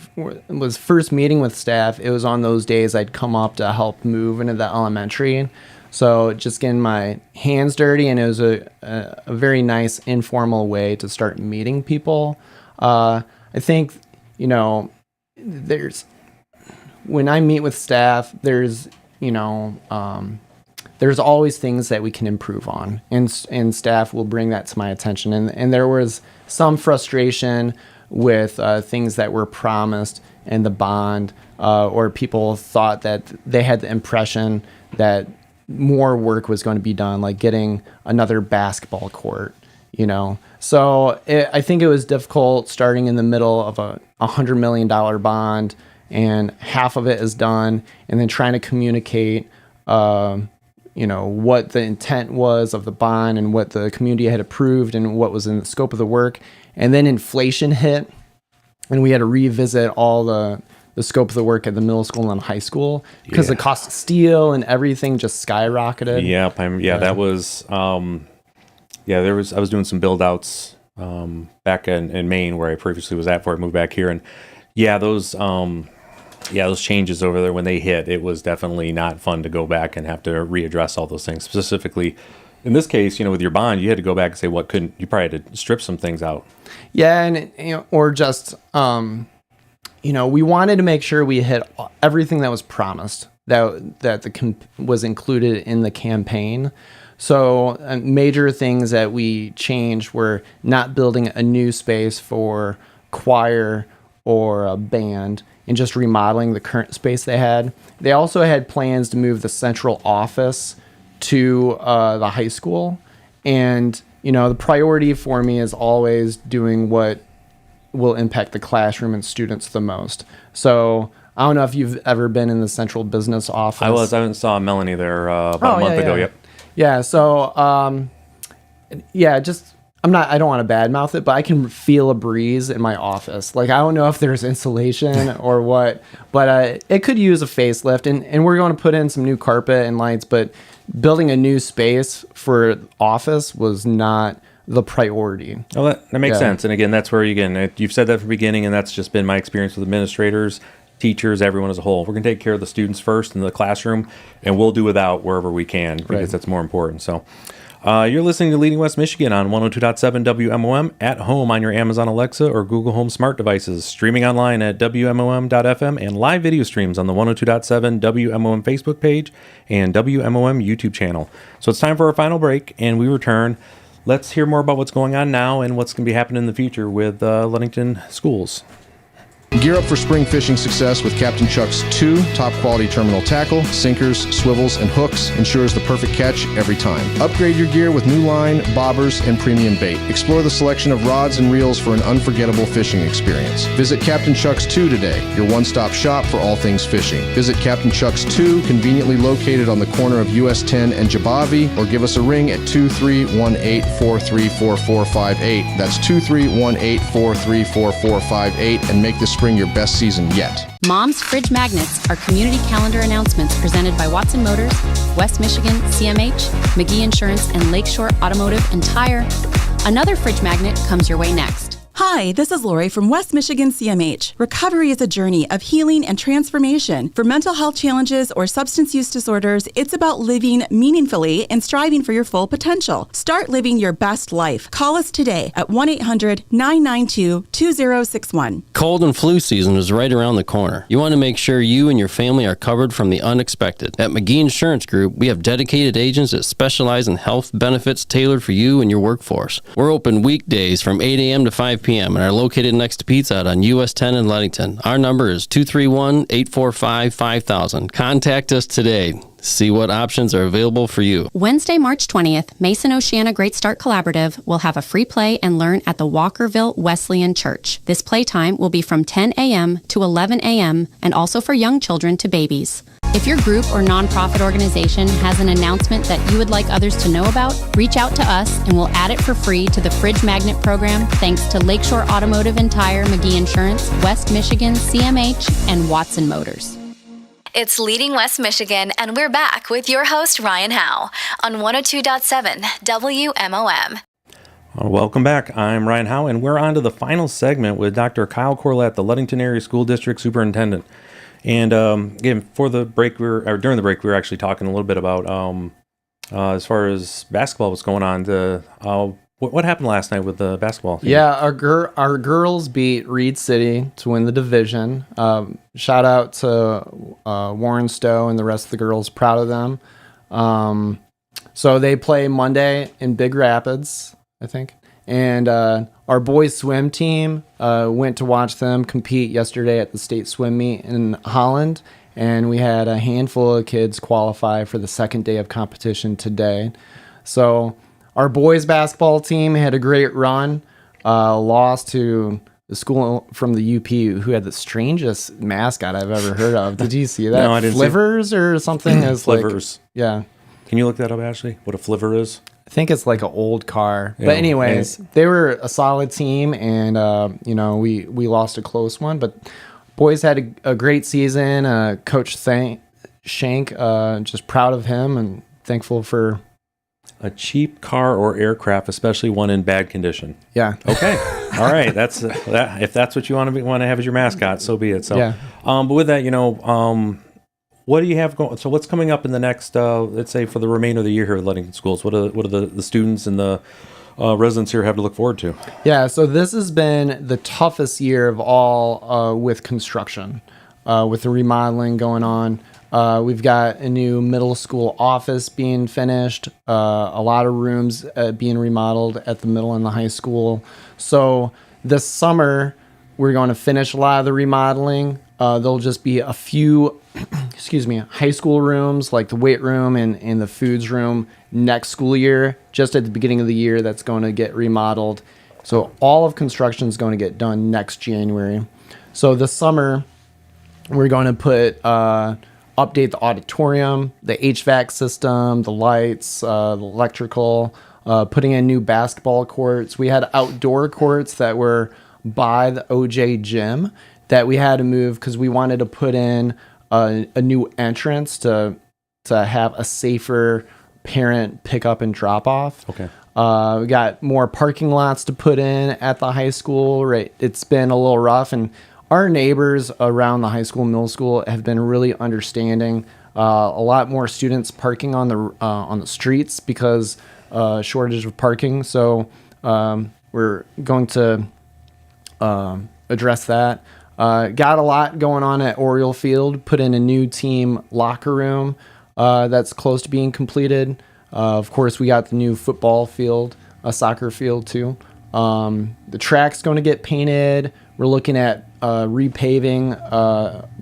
was first meeting with staff, it was on those days I'd come up to help move into the elementary. So just getting my hands dirty, and it was a very nice informal way to start meeting people. I think, when I meet with staff, there's always things that we can improve on, and staff will bring that to my attention. And there was some frustration with things that were promised in the bond, or people thought that they had the impression that more work was going to be done, like getting another basketball court, So I think it was difficult starting in the middle of a $100 million bond, and half of it is done, and then trying to communicate, what the intent was of the bond and what the community had approved and what was in the scope of the work. And then inflation hit, and we had to revisit all the the scope of the work at the middle school and high school because the cost of steel and everything just skyrocketed. Yep. That was, I was doing some build outs back in Maine where I previously was at before I moved back here. And those changes over there when they hit, it was definitely not fun to go back and have to readdress all those things. Specifically, in this case, with your bond, you had to go back and say you probably had to strip some things out. Yeah, and or just we wanted to make sure we hit everything that was promised that was included in the campaign. So major things that we changed were not building a new space for choir or a band and just remodeling the current space they had. They also had plans to move the central office to the high school. And, the priority for me is always doing what will impact the classroom and students the most. So I don't know if you've ever been in the central business office. I went saw Melanie there about a month ago. Yep. Yeah. So, I don't want to badmouth it, but I can feel a breeze in my office. Like, I don't know if there's insulation or what, but it could use a facelift. And we're going to put in some new carpet and lights, but building a new space for office was not the priority. Well, that makes sense. And again, that's where you've said that from the beginning, and that's just been my experience with administrators, teachers, everyone as a whole. We're going to take care of the students first in the classroom, and we'll do without wherever we can because that's more important. So you're listening to Leading West Michigan on 102.7 WMOM, at home on your Amazon Alexa or Google Home smart devices, streaming online at WMOM.FM, and live video streams on the 102.7 WMOM Facebook page and WMOM YouTube channel. So it's time for our final break, and we return. Let's hear more about what's going on now and what's going to be happening in the future with Ludington schools. Gear up for spring fishing success with Captain Chuck's 2 top-quality terminal tackle, sinkers, swivels, and hooks ensures the perfect catch every time. Upgrade your gear with new line, bobbers, and premium bait. Explore the selection of rods and reels for an unforgettable fishing experience. Visit Captain Chuck's 2 today, your one-stop shop for all things fishing. Visit Captain Chuck's 2, conveniently located on the corner of US 10 and Jabavi, or give us a ring at 2318-434458. That's 2318-434458, and make this spring your best season yet. Mom's Fridge Magnets are community calendar announcements presented by Watson Motors, West Michigan, CMH, McGee Insurance, and Lakeshore Automotive and Tire. Another fridge magnet comes your way next. Hi, this is Lori from West Michigan CMH. Recovery is a journey of healing and transformation. For mental health challenges or substance use disorders, it's about living meaningfully and striving for your full potential. Start living your best life. Call us today at 1-800-992-2061. Cold and flu season is right around the corner. You want to make sure you and your family are covered from the unexpected. At McGee Insurance Group, we have dedicated agents that specialize in health benefits tailored for you and your workforce. We're open weekdays from 8 a.m. to 5 p.m. and are located next to Pizza Hut on US 10 in Ludington. Our number is 231-845-5000. Contact us today. See what options are available for you. Wednesday, March 20th, Mason Oceana Great Start Collaborative will have a free play and learn at the Walkerville Wesleyan Church. This playtime will be from 10 a.m. to 11 a.m. and also for young children to babies. If your group or nonprofit organization has an announcement that you would like others to know about, reach out to us and we'll add it for free to the Fridge Magnet program thanks to Lakeshore Automotive and Tire, McGee Insurance, West Michigan, CMH, and Watson Motors. It's Leading West Michigan, and we're back with your host, Ryan Howe, on 102.7 WMOM. Welcome back. I'm Ryan Howe, and we're on to the final segment with Dr. Kyle Corlett, the Ludington Area School District Superintendent. And again, during the break, we were actually talking a little bit about as far as basketball, what's going on. What happened last night with the basketball team? Yeah, our girls beat Reed City to win the division. Shout out to Warren Stowe and the rest of the girls. Proud of them. So they play Monday in Big Rapids, I think. And our boys swim team went to watch them compete yesterday at the state swim meet in Holland. And we had a handful of kids qualify for the second day of competition today. So our boys basketball team had a great run, lost to the school from the UP who had the strangest mascot I've ever heard of. Did you see that? No, I didn't. Flivers or something? Flivers. Yeah. Can you look that up, Ashley? What a flivver is? I think it's like an old car. Yeah, but anyways, they were a solid team, and we lost a close one. But boys had a great season. Coach Shank, just proud of him and thankful for a cheap car or aircraft, especially one in bad condition. Yeah. Okay. All right. That's that. If that's what you want to have as your mascot, so be it. So, yeah. But with that, what do you have going? So, what's coming up in the next, let's say, for the remainder of the year here at Ludington Schools? What are the students and the residents here have to look forward to? Yeah. So this has been the toughest year of all with construction, with the remodeling going on. We've got a new middle school office being finished, a lot of rooms being remodeled at the middle and the high school. So this summer, we're going to finish a lot of the remodeling. There'll just be a few, high school rooms like the weight room and the foods room next school year, just at the beginning of the year, that's going to get remodeled. So all of construction is going to get done next January. So this summer, we're going to update the auditorium, the HVAC system, the lights, the electrical, putting in new basketball courts. We had outdoor courts that were by the OJ gym that we had to move because we wanted to put in a new entrance to have a safer parent pickup and drop off. Okay. We got more parking lots to put in at the high school. Right, it's been a little rough, and our neighbors around the high school, middle school have been really understanding. A lot more students parking on the streets because shortage of parking. So we're going to address that. Got a lot going on at Oriole Field. Put in a new team locker room that's close to being completed. Of course, we got the new football field, a soccer field too. The track's going to get painted. We're looking at repaving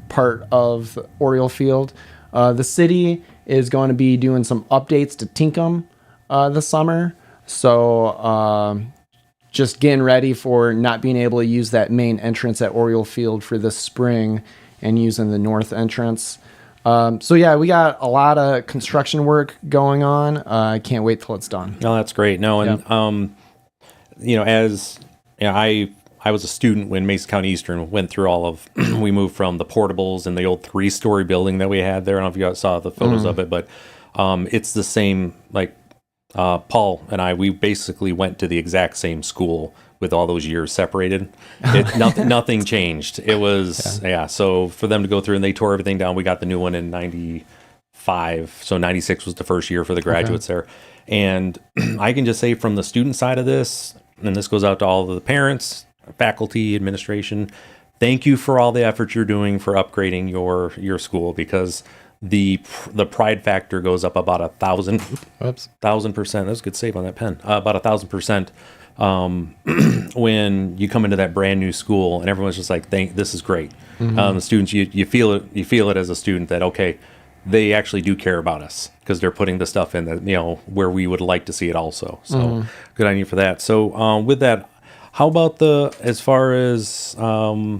part of Oriole Field. The city is going to be doing some updates to Tinkham this summer. So just getting ready for not being able to use that main entrance at Oriole Field for this spring and using the north entrance. So yeah, we got a lot of construction work going on. I can't wait till it's done. No, that's great. No, and I was a student when Mason County Eastern went through all of, we moved from the portables and the old 3-story building that we had there. I don't know if you guys saw the photos of it, but it's the same, like Paul and we basically went to the exact same school with all those years separated. Nothing changed. It was, so for them to go through and they tore everything down, we got the new one in 95. So 96 was the first year for the graduates there. And I can just say from the student side of this, and this goes out to all of the parents, faculty, administration, thank you for all the effort you're doing for upgrading your school, because the pride factor goes up about 1,000%. That was a good save on that pen. About 1,000% when you come into that brand new school and everyone's just like, this is great. The students, you feel it as a student that, okay, they actually do care about us because they're putting the stuff in that, where we would like to see it also. So good on you for that. So with that, how about as far as, what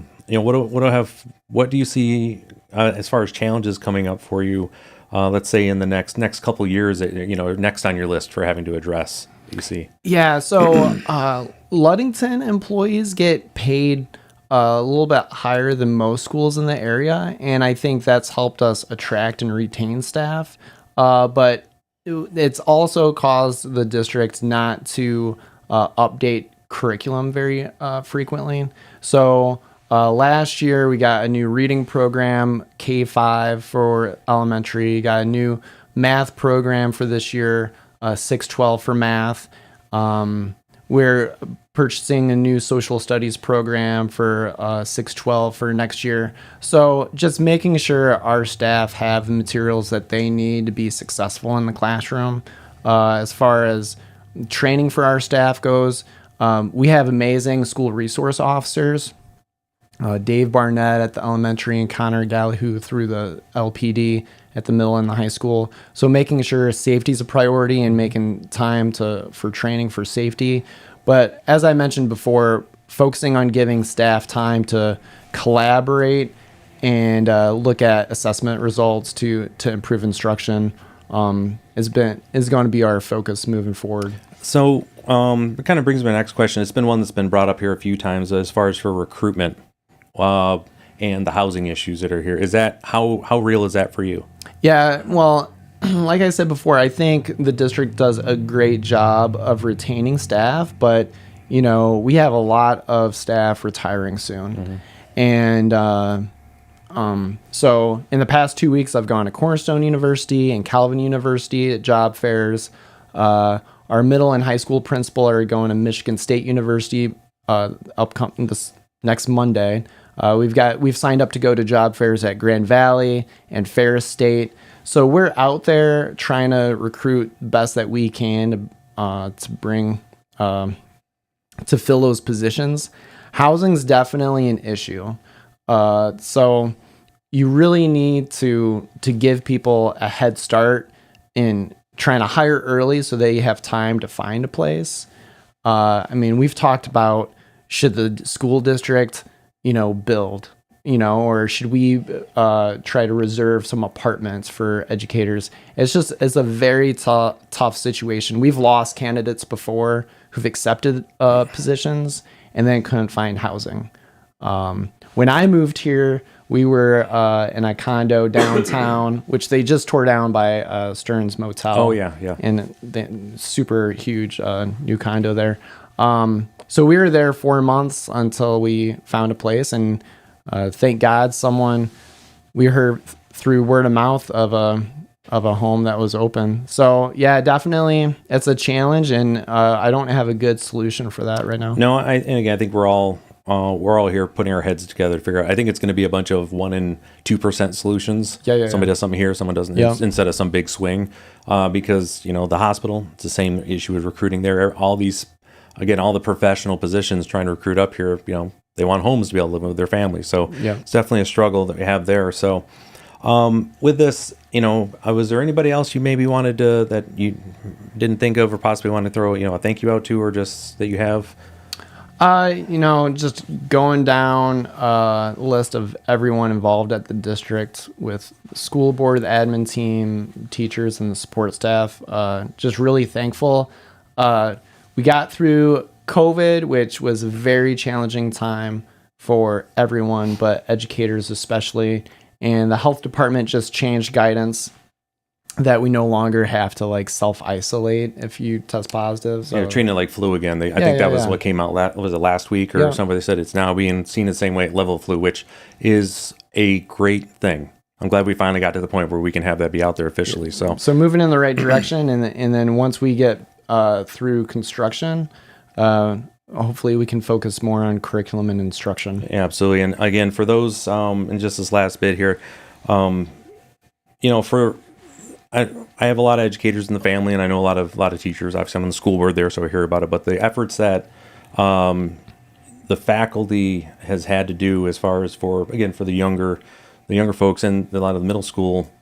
do you see as far as challenges coming up for you, let's say in the next couple years, next on your list for having to address, you see? Yeah. So Ludington employees get paid a little bit higher than most schools in the area, and I think that's helped us attract and retain staff. But it's also caused the district not to update curriculum very frequently. So last year we got a new reading program, K-5 for elementary, got a new math program for this year, 612 for math. We're purchasing a new social studies program for 612 for next year. So just making sure our staff have the materials that they need to be successful in the classroom. As far as training for our staff goes, we have amazing school resource officers. Dave Barnett at the elementary and Connor Gallahue through the LPD at the middle and the high school. So making sure safety is a priority and making time for training for safety. But as I mentioned before, focusing on giving staff time to collaborate and look at assessment results to improve instruction is going to be our focus moving forward. So it kind of brings me to my next question. It's been one that's been brought up here a few times as far as for recruitment. and the housing issues that are here. Is that how real is that for you? Yeah, well, like I said before, I think the district does a great job of retaining staff, but we have a lot of staff retiring soon. And so in the past 2 weeks, I've gone to Cornerstone University and Calvin University at job fairs. Our middle and high school principal are going to Michigan State University upcoming this next Monday. We've signed up to go to job fairs at Grand Valley and Ferris State. So we're out there trying to recruit the best that we can to bring to fill those positions. Housing's definitely an issue. So you really need to give people a head start in trying to hire early so they have time to find a place. We've talked about, should the school district, build, or should we try to reserve some apartments for educators? It's a very tough situation. We've lost candidates before who've accepted positions and then couldn't find housing. When I moved here, we were in a condo downtown, which they just tore down by Stearns Motel. Oh, yeah. And the super huge new condo there. So we were there 4 months until we found a place, and thank God we heard through word of mouth of a home that was open. So yeah, definitely it's a challenge, and I don't have a good solution for that right now. No, I think we're all here putting our heads together to figure out. I think it's going to be a bunch of 1% and 2% solutions. Somebody does something here, someone doesn't, instead of some big swing. Because the hospital, it's the same issue with recruiting there. All the professional positions trying to recruit up here, they want homes to be able to live with their families. So it's definitely a struggle that we have there. So with this, was there anybody else you maybe wanted to, that you didn't think of or possibly want to throw, a thank you out to, or just that you have? Just going down a list of everyone involved at the district, with the school board, the admin team, teachers, and the support staff. Just really thankful. We got through COVID, which was a very challenging time for everyone, but educators especially. And the health department just changed guidance that we no longer have to self-isolate if you test positive. So. Yeah, treating it like flu again. I think that was what came out last week or somebody said it's now being seen the same way at level flu, which is a great thing. I'm glad we finally got to the point where we can have that be out there officially. So moving in the right direction, and then once we get through construction, hopefully we can focus more on curriculum and instruction. Yeah, absolutely. And again, for those, in just this last bit here, I have a lot of educators in the family, and I know a lot of teachers. Obviously, I'm on the school board there, so I hear about it. But the efforts that the faculty has had to do, as far as for the younger folks and a lot of the middle school,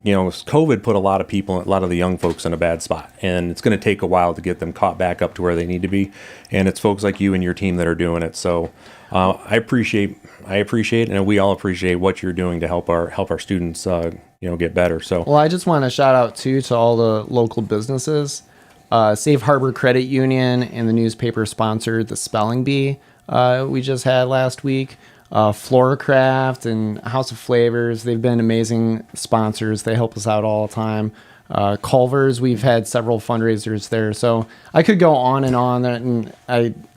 COVID put a lot of the young folks in a bad spot, and it's going to take a while to get them caught back up to where they need to be. And it's folks like you and your team that are doing it. So I appreciate, and we all appreciate what you're doing to help our students, get better. So, well, I just want to shout out to all the local businesses. Safe Harbor Credit Union and the newspaper sponsored the spelling bee we just had last week. Floracraft and House of Flavors, they've been amazing sponsors. They help us out all the time. Culver's, we've had several fundraisers there. So I could go on, and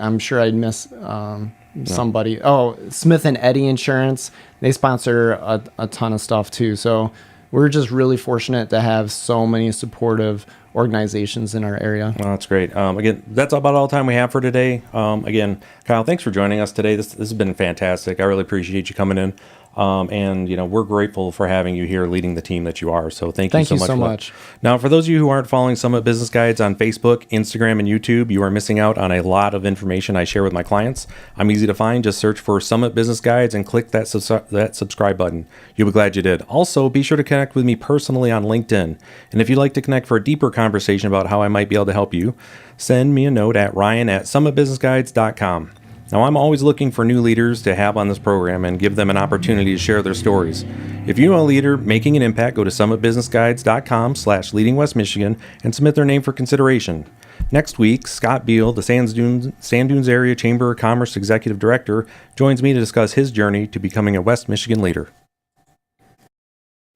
I'm sure I'd miss somebody. Oh, Smith and Eddy Insurance, they sponsor a ton of stuff too. So we're just really fortunate to have so many supportive organizations in our area. Oh, that's great. Again, that's about all the time we have for today. Again, Kyle, thanks for joining us today. This has been fantastic. I really appreciate you coming in. And we're grateful for having you here leading the team that you are. So thank you so much. Now, for those of you who aren't following Summit Business Guides on Facebook, Instagram, and YouTube, you are missing out on a lot of information I share with my clients. I'm easy to find. Just search for Summit Business Guides and click that subscribe button. You'll be glad you did. Also, be sure to connect with me personally on LinkedIn. And if you'd like to connect for a deeper conversation about how I might be able to help you, send me a note at ryan@summitbusinessguides.com. Now, I'm always looking for new leaders to have on this program and give them an opportunity to share their stories. If you know a leader making an impact, go to summitbusinessguides.com/leadingwestmichigan and submit their name for consideration. Next week, Scott Beal, the Sand Dunes Area Chamber of Commerce Executive Director, joins me to discuss his journey to becoming a West Michigan leader.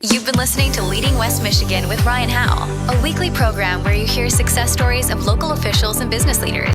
You've been listening to Leading West Michigan with Ryan Howe, a weekly program where you hear success stories of local officials and business leaders.